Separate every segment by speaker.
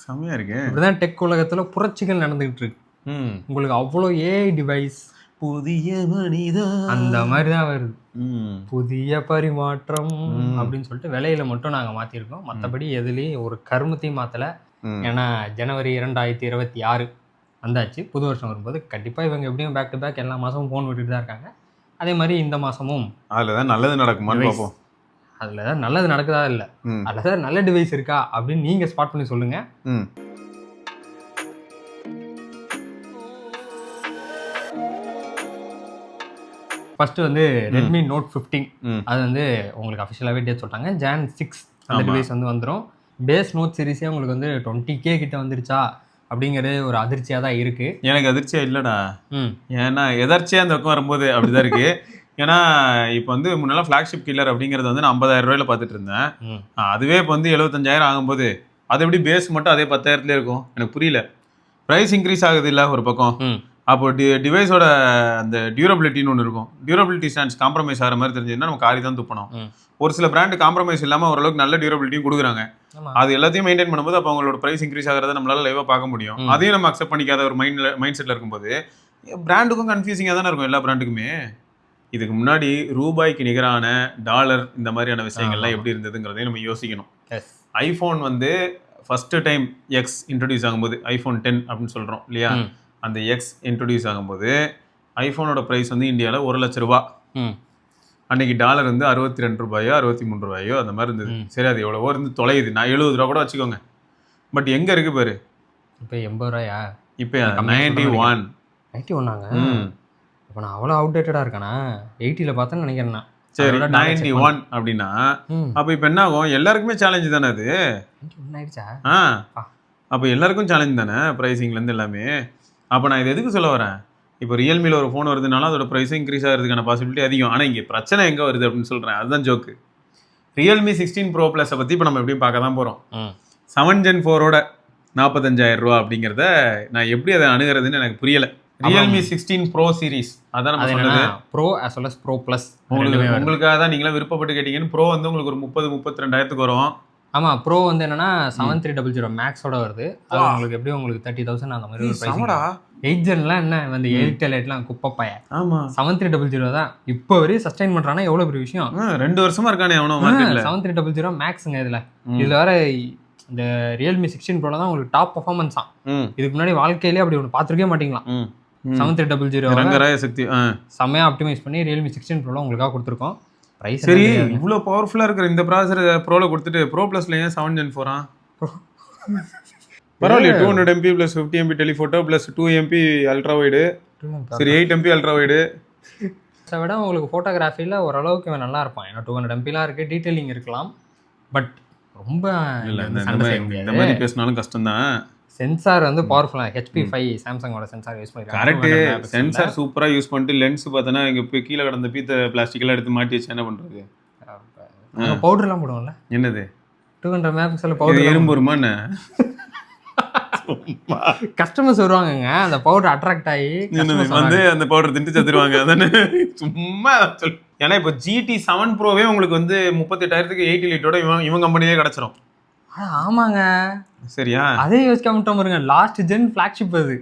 Speaker 1: செம்மையா இருக்கு.
Speaker 2: இப்படிதான் டெக் உலகத்துல புரட்சிகள் நடந்துகிட்டு இருக்கு. உங்களுக்கு அவ்வளோ ஏஐ டிவைஸ்,
Speaker 1: புதிய மனிதா
Speaker 2: அந்த மாதிரி தான் வருது. புதிய பரிமாற்றம் அப்படின்னு சொல்லிட்டு விலையில மட்டும் நாங்க மாத்திருக்கோம். மற்றபடி எதுலேயும் ஒரு கருமத்தையும் மாத்தல. ஏன்னா ஜனவரி 2026 வந்தாச்சு. புது வருஷம் வரும்போது கண்டிப்பா இவங்க எப்படியும் பேக் டு பேக் எல்லா மாசமும் ஃபோன் விட்டுட்டு தான் இருக்காங்க. அதே மாதிரி இந்த மாசமும்
Speaker 1: அதுலதான் நல்லது நடக்குமான்னு பார்ப்போம்.
Speaker 2: அதுல தான் நல்லது நடக்குதா இல்லை, அதுல தான் நல்ல டிவைஸ் இருக்கா அப்படின்னு நீங்க ஸ்பாட் பண்ணி சொல்லுங்க. ஃபர்ஸ்ட் வந்து ரெட்மி நோட் 15 அது வந்து உங்களுக்கு அஃபிஷியலாகவே டேட் சொல்லிட்டாங்க. Jan 6 அந்த டிவைஸ் வந்து வந்துடும். பேஸ் நோட் சீரிஸே உங்களுக்கு வந்து 20K கிட்ட வந்துருச்சா அப்படிங்கிறது ஒரு அதிர்ச்சியாக தான் இருக்கு.
Speaker 1: எனக்கு அதிர்ச்சியா இல்லைடா. ஏன்னா எதர்ச்சியா அந்த பக்கம் வரும்போது அப்படிதான் இருக்கு. ஏன்னா இப்போ வந்து முன்னெல்லாம் ஃப்ளாக்ஷிப் கில்லர் அப்படிங்கிறது வந்து நான் 50,000 ரூபாயில பார்த்துட்டு இருந்தேன். அதுவே இப்போ வந்து 75,000 ஆகும்போது அது எப்படி பேஸ் மட்டும் அதே 10,000 இருக்கும்? எனக்கு புரியல. ப்ரைஸ் இன்க்ரீஸ் ஆகுது இல்லை ஒரு பக்கம். அப்போ டிவைஸோட அந்த டியூரபிலிட்டின்னு ஒன்று இருக்கும். டியூரபிலிட்டி ஸ்டாண்ட்ஸ் காம்ப்ரமைஸ் ஆகிற மாதிரி தெரிஞ்சதுன்னா நம்ம காரி தான் துப்பணும். ஒரு சில பிராண்டு காம்ப்ரமைஸ் இல்லாமல் ஓரளவுக்கு நல்ல டியூரபிலிட்டியும் கொடுக்குறாங்க. அது எல்லாத்தையும் மெயின்டைன் பண்ணும்போது அப்போ அவங்களோட ப்ரைஸ் இன்க்ரீஸ் ஆகிறத நம்மளால லைவாக பார்க்க முடியும். அதையும் நம்ம அக்செப்ட் பண்ணிக்காத ஒரு மைண்ட் செட்டில் இருக்கும்போது பிராண்டுக்கும் கன்ஃபியூசிங்காக தானே இருக்கும் எல்லா பிராண்டுக்குமே. இதுக்கு முன்னாடி ரூபாய்க்கு நிகரான டாலர் இந்த மாதிரியான விஷயங்கள்லாம் எப்படி இருந்ததுங்கிறதையும் நம்ம யோசிக்கணும். ஐஃபோன் வந்து ஃபர்ஸ்ட் டைம் எக்ஸ் இன்ட்ரடியூஸ் ஆகும்போது iPhone 10 அப்படின்னு சொல்கிறோம் இல்லையா, அந்த எக்ஸ் இன்ட்ரடியூஸ் ஆகும்போது ஐஃபோனோட ப்ரைஸ் வந்து இந்தியாவில் 1,00,000 ரூபா. அன்னைக்கு டாலர் வந்து 62 ரூபாயோ 63 ரூபாயோ அந்த மாதிரி இருந்தது. சரி, அது எவ்வளவோ இருந்து தொலையுது. நான் 70 ரூபா கூட வச்சுக்கோங்க. பட் எங்க இருக்கு பாரு,
Speaker 2: இப்போ 80 ரூபாயா?
Speaker 1: இப்போ 91.
Speaker 2: 91ஆங்க? இப்போ நான் அவ்வளோ அவுடேட்டடாக இருக்கேனா? 80ல் பார்த்தேன்னு நினைக்கிறேன் நான்.
Speaker 1: சரி, 91 அப்படின்னா அப்போ இப்போ என்ன ஆகும்? எல்லாருக்குமே சேலஞ்சு தானே அது.
Speaker 2: ஆயிடுச்சா?
Speaker 1: அப்போ எல்லாருக்கும் சேலஞ்ச் தானே ப்ரைஸிங்லேருந்து எல்லாமே. அப்போ நான் இது எதுக்கு சொல்ல வரேன், இப்போ ரியல்மியில் ஒரு ஃபோன் வருதுனாலும் அதோட ப்ரைஸும் இன்க்ரீஸ் ஆகிறதுக்கான பாசிபிலிட்டி அதிகம். ஆனால் இங்கே பிரச்சனை எங்கே வருது அப்படின்னு சொல்கிறேன். அதுதான் ஜோக்கு. ரியல்மி 16 Pro Plus பற்றி இப்போ நம்ம எப்படியும் பார்க்க தான் போகிறோம். 7 Gen 4ஓட 45,000 ரூபா அப்படிங்கிறத நான் எப்படி அதை அணுகிறதுன்னு எனக்கு புரியலை. ரியல்மி 16 Pro சீரிஸ் அதான் நம்ம சொன்னது.
Speaker 2: Bro as well as Pro Plus
Speaker 1: உங்களுக்காக தான் நீங்களாம் விருப்பப்பட்டு கேட்டீங்கன்னு. ப்ரோ வந்து உங்களுக்கு ஒரு 30-32,000 வரும்.
Speaker 2: ஆமாம், ப்ரோ வந்து என்னன்னா 7300 மேக்ஸோட வருது. அது உங்களுக்கு எப்படியும் உங்களுக்கு 30,000 அந்த மாதிரி ஒரு பிரைஸ். 8 ஜென்லாம் என்ன வந்து 8 குப்பைப்பாய. ஆமாம், 7300 தான் இப்போ வரையும் சஸ்டைன் பண்ணுறான்னா எவ்வளோ பெரிய விஷயம்.
Speaker 1: 2 வருஷமா இருக்கானே அவனோ.
Speaker 2: 7300 மேக்ஸுங்க. இதில் வேற இந்த ரியல்மி 16 ப்ரோல தான் உங்களுக்கு டாப் பர்ஃபார்மன்ஸ் தான். இதுக்கு முன்னாடி வாழ்க்கையிலே அப்படி ஒன்று பார்த்துருக்கே மாட்டீங்களாம். 7300
Speaker 1: சக்தி
Speaker 2: செம்மையாக ஆப்டிமைஸ் பண்ணி ரியல்மி 16 ப்ரோல உங்களுக்காக கொடுத்துருக்கோம்.
Speaker 1: சரி, இவ்வளோ பவர்ஃபுல்லாக இருக்கிற இந்த ப்ராசர் ப்ரோவில் கொடுத்துட்டு ப்ரோ ப்ளஸில் ஏன் 7 Gen 4 பரவாயில்லையே. 200 MB plus 50 MB telephoto plus 2 MB ultra wide. சரி, 8 MB அல்ட்ரா வைடு.
Speaker 2: அதை விட உங்களுக்கு ஃபோட்டோகிராஃபியில் ஓரளவுக்கு இவன் நல்லா இருப்பான். ஏன்னா 200 MBலாம் இருக்குது, டீட்டெயிலிங் இருக்கலாம். பட் ரொம்ப
Speaker 1: இல்லை, இந்த மாதிரி பேசினாலும் கஷ்டம்தான்.
Speaker 2: சென்சார் வந்து பவர்ஃபுல்லாக HP5 சாம்சங்கோட சென்சார் யூஸ் பண்ணிருக்காங்க.
Speaker 1: கரெக்டு, சென்சார் சூப்பராக யூஸ் பண்ணிட்டு லென்ஸ் பார்த்தோன்னா இங்கே போய் கீழே கடந்த பீத்த பிளாஸ்டிக்கெல்லாம் எடுத்து மாட்டி வச்சு என்ன பண்ணுறது?
Speaker 2: பவுடர்லாம் போடுவோம்ல.
Speaker 1: என்னது
Speaker 2: 200 MP பவுடர்
Speaker 1: எறும்புருமா என்ன?
Speaker 2: கஸ்டமர்ஸ் வருவாங்கங்க, அந்த பவுடர் அட்ராக்ட் ஆகி
Speaker 1: வந்து அந்த பவுடர் திண்டு சத்துருவாங்க. அதானே சும்மா சொல். ஏன்னா இப்போ GT 7 Proவே உங்களுக்கு வந்து 38,000க்கு 80 லிட்டரோட இவன் கம்பெனிலே கிடச்சிரும்.
Speaker 2: ஆமாங்க,
Speaker 1: சரியா?
Speaker 2: அதே யோசிக்காம பாருங்க, லாஸ்ட் ஜென் ஃபிளாக்ஷிப் அது.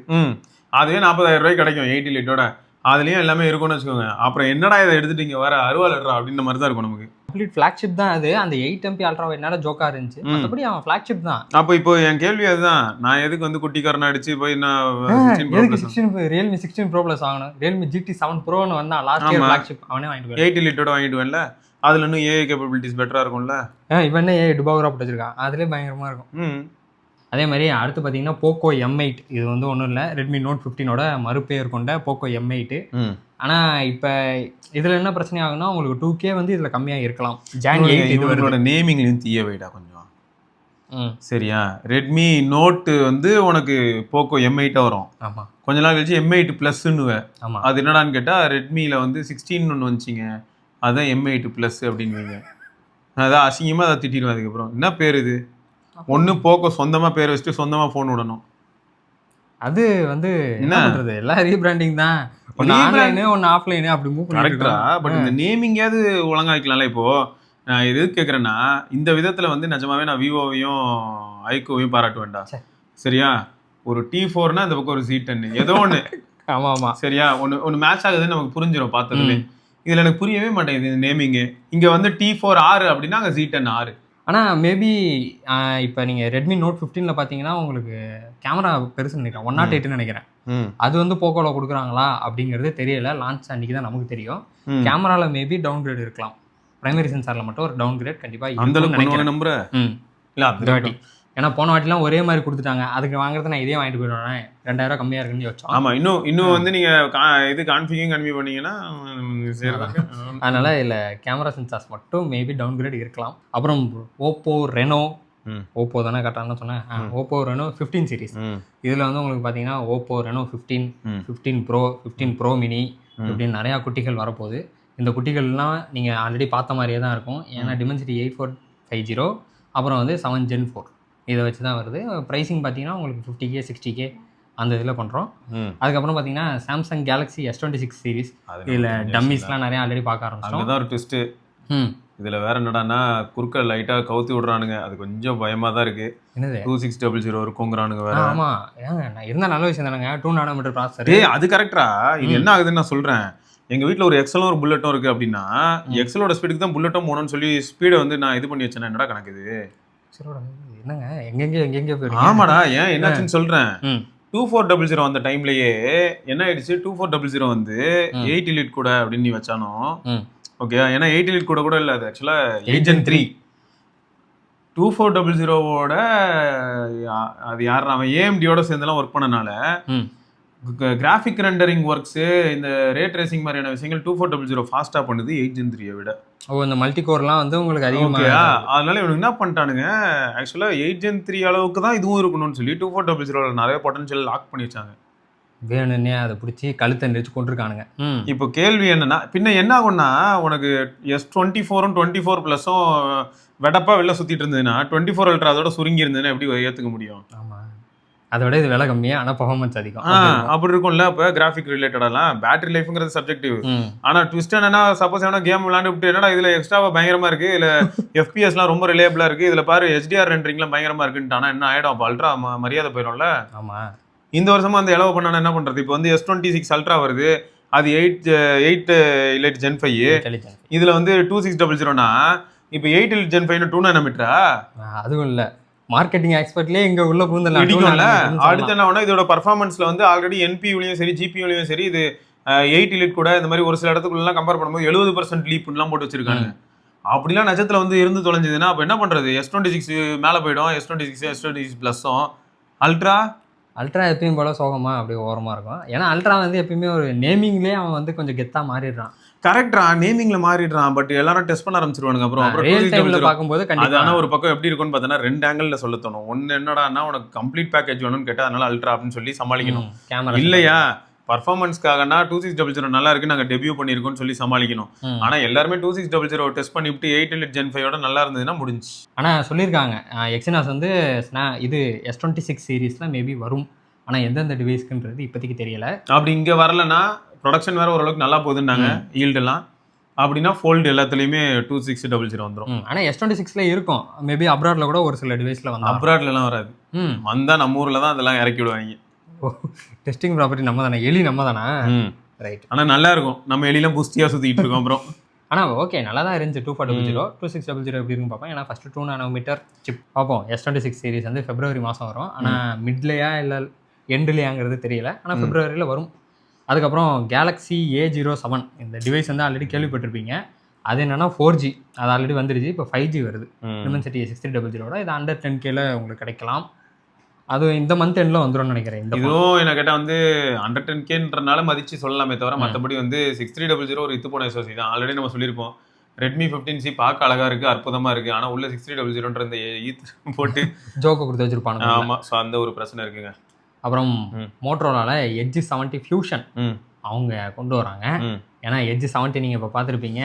Speaker 1: அதுவே 40,000 ரூபாய்க்கு கிடைக்கும் 80 லிட்டரோட. அதுலயும் எல்லாமே இருக்கும்னு வச்சுக்கோங்க. அப்புறம் என்னடா இதை எடுத்துட்டீங்க வர அருவாளா அப்படின்ற மாதிரி தான் இருக்கும் நமக்கு.
Speaker 2: கம்ப்ளீட் ஃபிளாக்ஷிப் தான் அது. அந்த 8 MP அல்ட்ரா வைட்னால ஜோக்கா இருந்துச்சு. மற்றபடி அவன் ஃபிளாக்ஷிப் தான்.
Speaker 1: அப்போ இப்போ என் கேள்வி அதுதான், நான் எதுக்கு வந்து குட்டிக்காரன் அடிச்சு போய்
Speaker 2: ரியல்மி 16 Pro Plus வாங்கணும்? ரியல்மி GT 7 Proன்னு வந்தா லாஸ்ட் இயர் ஃபிளாக்ஷிப் அவனே வாங்கிட்டு
Speaker 1: 80 லிட்டரோட வாங்கிடுவேன்ல. அதுல இன்னும் AI கேப்பபிலிட்டிஸ் பெட்டரா இருக்கும்ல.
Speaker 2: இவன் AI டுபாகரா போட்டு வச்சிருக்கான், அதுலேயே பயங்கரமா இருக்கும். அதே மாதிரி அடுத்து பார்த்தீங்கன்னா போக்கோ M8. இது வந்து ஒன்றும் இல்லை, ரெட்மி நோட் 15ஓட மறுபெயர் கொண்ட போக்கோ M8. ஆனால் இப்போ இதில் என்ன பிரச்சனை ஆகுன்னா உங்களுக்கு 2K வந்து இதில் கம்மியாக இருக்கலாம். Jan 8
Speaker 1: இதோட நேமிங்லையும் தீய வைடா கொஞ்சம். சரியா? ரெட்மி நோட்டு வந்து உனக்கு போக்கோ M8 வரும்.
Speaker 2: ஆமாம்,
Speaker 1: கொஞ்ச நாள் கழிச்சு M8 ப்ளஸ்ன்னு.
Speaker 2: ஆமாம்,
Speaker 1: அது என்னடான்னு கேட்டால் ரெட்மியில் வந்து 16 ஒன்று வந்துச்சிங்க, அதுதான் M8 ப்ளஸ் அப்படின்வீங்க. அதான் அசிங்கமாக அதை திட்டிடுவேன். அதுக்கப்புறம் என்ன பேர் இது? ஒன்று போக்கோ சொந்தமாக பேர் வச்சுட்டு சொந்தமாக ஃபோன் விடணும்.
Speaker 2: அது வந்து என்ன பண்ணுறது, எல்லாம் ரீபிராண்டிங் தான். ஒன்று ஆன்லைனு ஒன்று ஆஃப்லைனு அப்படி மூவ்
Speaker 1: கரெக்டா. பட் இந்த நேமிங்காவது ஒழுங்கா வைக்கலாம்ல. இப்போது நான் எது கேட்குறேன்னா, இந்த விதத்தில் வந்து நிஜமாவே நான் விவோவையும் ஐக்கோவையும் பாராட்டுவேன்டா. சரியா? ஒரு T4னா இந்த பக்கம் ஒரு Z10 ஏதோ ஒண்ணு.
Speaker 2: ஆமா
Speaker 1: சரியா? ஒன்னு மேட்ச் ஆகுதுன்னு நமக்கு புரிஞ்சிடும் பார்த்ததுமே. இதுல எனக்கு புரியவே மாட்டேங்குது நேமிங். இங்க வந்து T4R அப்படின்னா அங்க Z10R.
Speaker 2: ஆனா மேபி இப்போ நீங்க ரெட்மி நோட் 15ல பாத்தீங்கன்னா உங்களுக்கு கேமரா பெருசுன்னு நினைக்கிறேன், 108ன்னு நினைக்கிறேன். அது வந்து போக்கோல கொடுக்குறாங்களா அப்படிங்கிறது தெரியல. லான்ச் அன்னைக்கு தான் நமக்கு தெரியும். கேமரால மேபி டவுன் கிரேட் இருக்கலாம். பிரைமரி சென்சார்ல மட்டும் ஒரு டவுன் கிரேட் கண்டிப்பா இருக்கும்னு நினைக்கிறேன். இல்ல அந்த வாட்டி ஏன்னா போன வாட்டிலாம் ஒரே மாதிரி கொடுத்துட்டாங்க. அதுக்கு வாங்குறது நான் இதே வாங்கிட்டு போயிடுவேன், 2000 கம்மியா இருக்குன்னு யோசிச்சோம்.
Speaker 1: ஆமா, இன்னும் வந்து நீங்க இது கான்ஃபிகிங் கம்மி பண்ணீங்கன்னா
Speaker 2: அதனால இல்ல கேமரா சென்சார்ஸ் மட்டும் மேபி டவுன் கிரேட் இருக்கலாம். அப்புறம் ஓப்போ ரெனோ, ஓப்போ தானே கரெக்டாக சொன்னேன், ஓப்போ ரெனோ 15 சீரிஸ். இதில் வந்து உங்களுக்கு பார்த்தீங்கன்னா Oppo Reno 15, 15 bro, 15 bro mini இப்படின்னு நிறையா குட்டிகள் வரப்போகுது. இந்த குட்டிகள்லாம் நீங்கள் ஆல்ரெடி பார்த்த மாதிரியே தான் இருக்கும். ஏன்னா டிமென்சிட்டி 8450, அப்புறம் வந்து 7 Gen 4 இதை வச்சு தான் வருது. ப்ரைஸிங் பார்த்தீங்கன்னா உங்களுக்கு 50K 60K அந்த இதில் பண்ணுறோம். அதுக்கப்புறம் பார்த்தீங்கன்னா சாம்சங் கேலக்ஸி S26 சீரிஸ். இதில் டம்மிஸ்லாம் நிறையா ஆல்ரெடி பார்க்க ஆரம்பிச்சோம்.
Speaker 1: அதுதான் ஒரு ட்விஸ்ட்டு. இதுல வேற என்னடான்னா குறுக்க லைட்டா கவுத்தி விடுறானுங்க. அது கொஞ்சம் பயமா தான் இருக்கு.
Speaker 2: என்னது
Speaker 1: 2600 இருக்குங்கிறானுங்க வேற.
Speaker 2: ஆமா ஏங்க நான் இருந்தா நல்ல விஷயம் தானங்க. 2 நானோமீட்டர் ப்ராசஸர்.
Speaker 1: அது கரெக்டா? இது என்ன ஆகுதுன்னு நான் சொல்றேன். எங்க வீட்டுல ஒரு எக்ஸலும் ஒரு புல்லட்டும் இருக்கு அப்படின்னா எக்ஸலோட ஸ்பீடுக்கு தான் புல்லட்டும் போகணும்னு சொல்லி ஸ்பீடை வந்து நான் இது பண்ணி வச்சேன். என்னடா கணக்கு இது?
Speaker 2: என்னங்க எங்கெங்க போயிருக்கு?
Speaker 1: ஆமாடா, ஏன் என்னாச்சுன்னு சொல்றேன். 2400 அந்த டைம்லயே என்ன ஆயிடுச்சு, 2400 வந்து 8 Elite கூட அப்படின்னு நீ வச்சானோ ஓகே. ஏன்னா 8 Elite கூட இல்லை, அது ஆக்சுவலாக 8 Gen 3. 2400ஓட அது யார் அவன் ஏஎம்டியோட சேர்ந்தெல்லாம் ஒர்க் பண்ணனால கிராஃபிக் ரெண்டரிங் ஒர்க்ஸு இந்த ரே ட்ரேசிங் மாதிரியான விஷயங்கள் 2400 ஃபாஸ்ட்டாக பண்ணுது 8 Gen 3 விட.
Speaker 2: இந்த மல்டி கோர்லாம் வந்து உங்களுக்கு அதிகமாக.
Speaker 1: அதனால இவனுக்கு என்ன பண்ணிட்டானுங்க, ஆக்சுவலாக 8 Gen 3 அளவுக்கு தான் இதுவும் இருக்கணும்னு சொல்லி 2400 நிறைய பொட்டன்ஷியல் லாக் பண்ணி வச்சாங்க.
Speaker 2: வேணும்னே அதை பிடிச்சி கழுத்தை நெரிச்சு கொண்டிருக்கானுங்க.
Speaker 1: இப்போ கேள்வி என்னன்னா, பின்ன என்ன ஆகும்னா உனக்கு S24ம் 24+ம் வெடப்பா வெளில சுத்திட்டு இருந்ததுன்னா 24 Ultra அதோட சுருங்கி இருந்ததுன்னா எப்படி ஏத்துக்க முடியும்?
Speaker 2: ஆமா, அதை விட இது விலை கம்மியா ஆனால் பர்ஃபார்மன்ஸ் அதிகம்
Speaker 1: அப்படி இருக்கும்ல. இப்போ கிராஃபிக் ரிலேட்டடெல்லாம் பேட்டரி லைஃப்ங்கிறது சப்ஜெக்டிவ். ஆனால் ட்விஸ்ட் என்னன்னா, சப்போஸ் எவனா கேம் விளாண்டுட்டு என்னடா இதுல எக்ஸ்ட்ராவா பயங்கரமா இருக்கு, இல்ல FPSலாம் ரொம்ப ரிலேபிளா இருக்கு, இதுல பாரு HDR ரெண்டரிங்லாம் பயங்கரமா இருக்குன்ட்டானா என்ன ஆயிடும்? அப்போ அல்ட்ரா மரியாதை போயிடும்ல.
Speaker 2: ஆமா,
Speaker 1: இந்த வருஷமா அந்த இளவு பண்ணானா என்ன பண்றது? இப்போ வந்து S26 Ultra வருது, அது 8 Elite Gen 5. இதுல வந்து 2600னா இப்போ 8 Elite Gen 5 2 nanometer.
Speaker 2: அதுவும் இல்ல, மார்க்கெட்டிங் எக்ஸ்பர்ட்லயே இங்க உள்ள பூந்தலாம்.
Speaker 1: அடுத்து என்ன ஆகும்னா, இதோட பர்ஃபார்மன்ஸ்ல வந்து ஆல்ரெடி NPU-லயும் சரி GPU-லயும் சரி இது 8 Elite கூட இந்த மாதிரி ஒரு சில இடத்துக்குள்ளலாம் கம்பேர் பண்ணும்போது 70% லீப்லாம் போட்டு வச்சிருக்காங்க. அப்படிலாம் நட்சத்திரம் வந்து இருந்து தொலைஞ்சதுன்னா அப்போ என்ன பண்றது? S26 மேலே போயிடும், S26+ம். அல்ட்ரா
Speaker 2: எப்பயும் போல சோகமா அப்படியே ஓரமா இருக்கும். ஏன்னா அல்ட்ரா வந்து எப்பயுமே ஒரு நேமிங்லேயே அவன் வந்து கொஞ்சம் கெத்தா மாறிடுறான்.
Speaker 1: கரெக்டா, நேமிங்ல மாறிடுறான். பட் எல்லாரும் டெஸ்ட் பண்ண ஆரம்பிச்சிருவானுங்க.
Speaker 2: அப்புறம் பார்க்கும்போது
Speaker 1: அதான ஒரு பக்கம் எப்படி இருக்கும்னு பார்த்தோன்னா 2 ஆங்கிள் சொல்ல தோணும். ஒன்னு என்னடான்னா, உனக்கு கம்ப்ளீட் பேக்கேஜ் வேணும்னு கேட்டா அதனால அல்ட்ரா அப்படின்னு சொல்லி சமாளிக்கணும்.
Speaker 2: கேமரா
Speaker 1: இல்லையா, பர்ஃபார்மன்ஸ்க்காகனா 2600 நல்லா இருக்கு, நாங்க டெபியூ பண்ணிருக்கோம்னு சொல்லி சமாளிக்கணும். ஆனா எல்லாருமே 2600 டெஸ்ட் பண்ணிவிட்டு 8 Elite Gen 5 நல்லா இருந்ததுன்னா முடிஞ்சு.
Speaker 2: ஆனா சொல்லியிருக்காங்க எக்ஸினாஸ் வந்து இது S26 சீரீஸ்ல மேபி வரும். ஆனா எந்தெந்த டிவைஸ்க்குன்றது இப்போதைக்கு தெரியல.
Speaker 1: அப்படி இங்க வரலன்னா ப்ரொடக்ஷன் வேற ஓரளவுக்கு நல்லா போகுதுன்னாங்க ஈல்டெல்லாம். அப்படின்னா ஃபோல்டு எல்லாத்துலேயுமே 2600 வந்துடும்.
Speaker 2: ஆனால் S26ல இருக்கும். மேபி அப்ராட்ல கூட ஒரு சில டிவைஸில் வந்து.
Speaker 1: அப்ராட்லலாம் வராது. வந்தால் நம்ம ஊரில் தான் அதெல்லாம் இறக்கி விடுவாங்க.
Speaker 2: டெஸ்டிங் ப்ராப்பர்ட்டி நம்ம தானே, எலி நம்ம தானே. ரைட்.
Speaker 1: ஆனால் நல்லா இருக்கும், நம்ம எலிலாம் புஸ்தியாக சுற்றிட்டு இருக்கோம். அப்புறம்
Speaker 2: ஆனால் ஓகே, நல்லா தான் இருந்துச்சு. 2400 2600 எப்படி இருக்குன்னு பார்ப்போம். ஏன்னா ஃபஸ்ட்டு 2 nanometer சிப் பார்ப்போம். S26 சீரிஸ் வந்து February மாதம் வரும். ஆனால் மிட்லையா இல்லை எண்ட்லையாங்கிறது தெரியல. ஆனால் Februaryல வரும். அதுக்கப்புறம் கேலக்ஸி A07 இந்த டிவைஸ் வந்து ஆல்ரெடி கேள்விப்பட்டிருப்பீங்க. அது என்னன்னா 4G, அது ஆல்ரெடி வந்துருச்சு. இப்போ 5G வருது. டிமென்சிட்டி 6300 இது அண்டர் 10Kல உங்களுக்கு கிடைக்கலாம். அது இந்த மந்த் எண்டில் வந்துடும் நினைக்கிறேன்.
Speaker 1: இதுவும் என்ன கேட்டால் வந்து அண்டர் 10Kன்றனால மதிச்சு சொல்லலாமே தவிர மற்றபடி வந்து 6300 ஒரு இது போன SoC தான். ஆல்ரெடி நம்ம சொல்லியிருப்போம். ரெட்மி 15C பார்க்க அழகா இருக்கு, அற்புதமா இருக்கு. ஆனால் உள்ள 6300ன்ற இந்த போட்டு
Speaker 2: ஜோக்கை கொடுத்து வச்சிருப்பாங்க.
Speaker 1: ஆமாம், ஸோ அந்த ஒரு பிரச்சனை இருக்குங்க.
Speaker 2: அப்புறம் மோட்டோரோலால Edge 70 ஃபியூஷன் அவங்க கொண்டு வராங்க. ஏன்னா Edge 70 நீங்கள் இப்போ பார்த்துருப்பீங்க,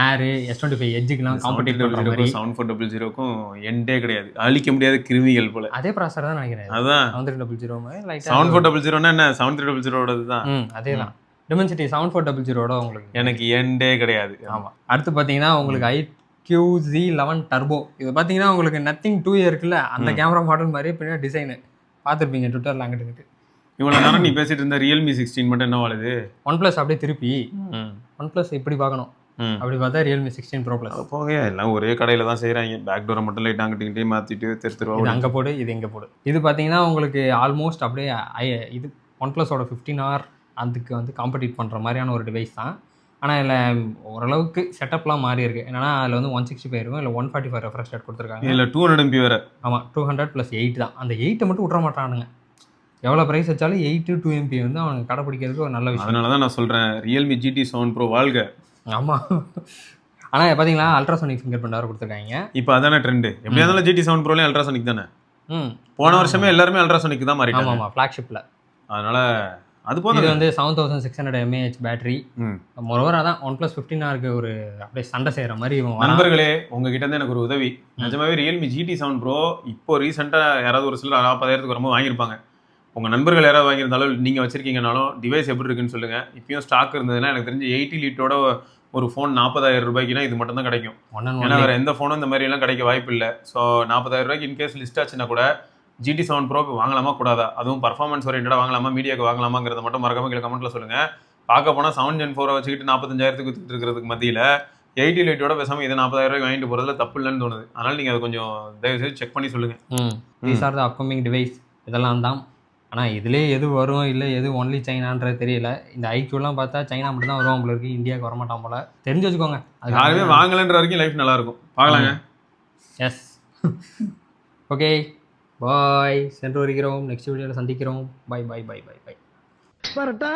Speaker 2: ஏர் S25 எட்ஜுக்குலாம் காம்படிட்டிவ் பண்ணுற மாதிரி.
Speaker 1: 7400க்கும் எண்டே கிடையாது, அழிக்க முடியாத கிருமிகள் போல.
Speaker 2: அதே ப்ராசர் தான் நினைக்கிறேன்.
Speaker 1: அதான்
Speaker 2: 7300
Speaker 1: 7400னா என்ன 7300 தான்.
Speaker 2: அதே தான். டிமென்சிட்டி 7400 உங்களுக்கு
Speaker 1: எனக்கு எண்டே கிடையாது.
Speaker 2: ஆமாம். அடுத்து பார்த்தீங்கன்னா உங்களுக்கு iQZ11 டர்போ. இது பார்த்தீங்கன்னா உங்களுக்கு நத்திங் 2 இருக்குல்ல, அந்த கேமரா மாடல் மாதிரியே பின்னாடி டிசைனு பார்த்துருப்பீங்க ட்விட்டரில் அங்கிட்டு.
Speaker 1: இவ்வளோ நேரம் நீ பேசிட்டு இருந்த ரியல்மி 16 மட்டும் என்ன வாழுது?
Speaker 2: OnePlus அப்படியே திருப்பி OnePlus இப்படி பார்க்கணும், அப்படி பார்த்தா ரியல்மி 16 Pro Plus.
Speaker 1: போக எல்லாம் ஒரே கடையில் தான் செய்கிறாங்க. பேக் டோரை மட்டும் லைட்டாக அங்கிட்டே மாற்றிட்டு திருத்துருவா.
Speaker 2: இது அங்கே போடு, இது எங்கே போடு. இது பார்த்தீங்கன்னா உங்களுக்கு ஆல்மோஸ்ட் அப்படியே இது OnePlus-ஓட 15R அதுக்கு வந்து காம்படிட் பண்ணுற மாதிரியான ஒரு டிவைஸ் தான். ஆனால் இதில் ஓரளவுக்கு செட்டப்லாம் மாறி இருக்குது. என்னன்னா அதில் வந்து 165 இருக்கும், இல்லை 145 ரெஃப்ரெஷ் ரேட் கொடுத்துருக்காங்க.
Speaker 1: இல்லை 200 MB வேறு.
Speaker 2: ஆமாம், 200 + 8 தான். அந்த 8 மட்டும் விட்ற மாட்டானுங்க. எவ்வளோ ப்ரைஸ் வச்சாலும் 8 2 MB வந்து அவனுக்கு கடைப்பிடிக்கிறதுக்கு ஒரு நல்ல விஷயம்.
Speaker 1: அதனால தான் நான் சொல்கிறேன் ரியல்மி GT 7 Pro வாழ்க.
Speaker 2: ஆமாம். ஆனால் பார்த்தீங்களா அல்ட்ராசோனிக் ஃபிங்கர் பிரிண்ட் வேறு கொடுத்துருக்காங்க.
Speaker 1: இப்போ அதானே ட்ரெண்டு. எப்படியா இருந்தாலும் GT 7 Proலையும் அல்ட்ராசோனிக் தானே. போன வருஷமே எல்லாருமே அல்ட்ராசோனிக் தான் மாறிட்டாங்க.
Speaker 2: ஆமாம், ஃப்ளாக்ஷிப்பில்.
Speaker 1: அதனால் அது போதும்.
Speaker 2: இது வந்து 7600 mAh பேட்டரி. மொரோவர் அதான் OnePlus 15Rக்கு ஒரு அப்படியே சண்டை செய்கிற மாதிரி.
Speaker 1: நண்பர்களே, உங்ககிட்ட இருந்து எனக்கு ஒரு உதவி. நிஜமாவே ரியல்மி GT 7 Pro இப்போ ரீசெண்டாக யாராவது ஒரு சிலர் 40,000க்கு வரும்போது வாங்கியிருப்பாங்க. உங்கள் நண்பர்கள் யாராவது வாங்கியிருந்தாலும் நீங்கள் வச்சிருக்கீங்கனாலும் டிவைஸ் எப்படி இருக்குன்னு சொல்லுங்கள். இப்பயும் ஸ்டாக் இருந்ததுன்னா எனக்கு தெரிஞ்சு 80 லிட்டரோட ஒரு ஃபோன் 40,000 ரூபாய்க்குனா இது மட்டும் தான் கிடைக்கும். ஏன்னா வேறு எந்த ஃபோனும் இந்த மாதிரி எல்லாம் கிடைக்க வாய்ப்பு இல்லை. ஸோ 40,000 ரூபாய்க்கு இன்கேஸ் லிஸ்ட் ஆச்சுன்னா கூட GT 7 Pro வாங்கலாமா கூடாதா, அதுவும் பர்ஃபார்மன்ஸ் ஓரியன்டாக வாங்கலாமா மீடியாவுக்கு வாங்கலாமாங்கிறத மட்டும் மறக்காம கீழே கமெண்ட்டில் சொல்லுங்கள். பார்க்க போனால் 7 Gen 4 வச்சுக்கிட்டு 45,000க்கு வித்துட்டு இருக்கிறதுக்கு மத்தியில் 80 லிட்டரோட பேசாமல் இது 40,000 ரூபாய்க்கு வாங்கிட்டு போகிறதுல தப்பு இல்லைன்னு தோணுது. அதனால் நீங்கள் அதை கொஞ்சம் தயவுசெய்து செக் பண்ணி சொல்லுங்கள்.
Speaker 2: These are the upcoming device. இதெல்லாம் தான். ஆனால் இதிலே எது வரும் இல்லை எது ஒன்லி சைனான்றது தெரியல. இந்த ஐக்யூலாம் பார்த்தா சைனா மட்டும் தான் வருவான் போல இருக்குது, இந்தியாவுக்கு வரமாட்டான் போல. தெரிஞ்சு வச்சுக்கோங்க.
Speaker 1: அது யாருமே வாங்கலைன்ற வரைக்கும் லைஃப் நல்லாயிருக்கும். பார்க்கலாங்க.
Speaker 2: எஸ். Okay, bye. சென்று வருகிறோம். நெக்ஸ்ட் வீடியோவில் சந்திக்கிறோம். Bye bye bye bye bye.
Speaker 3: Parotta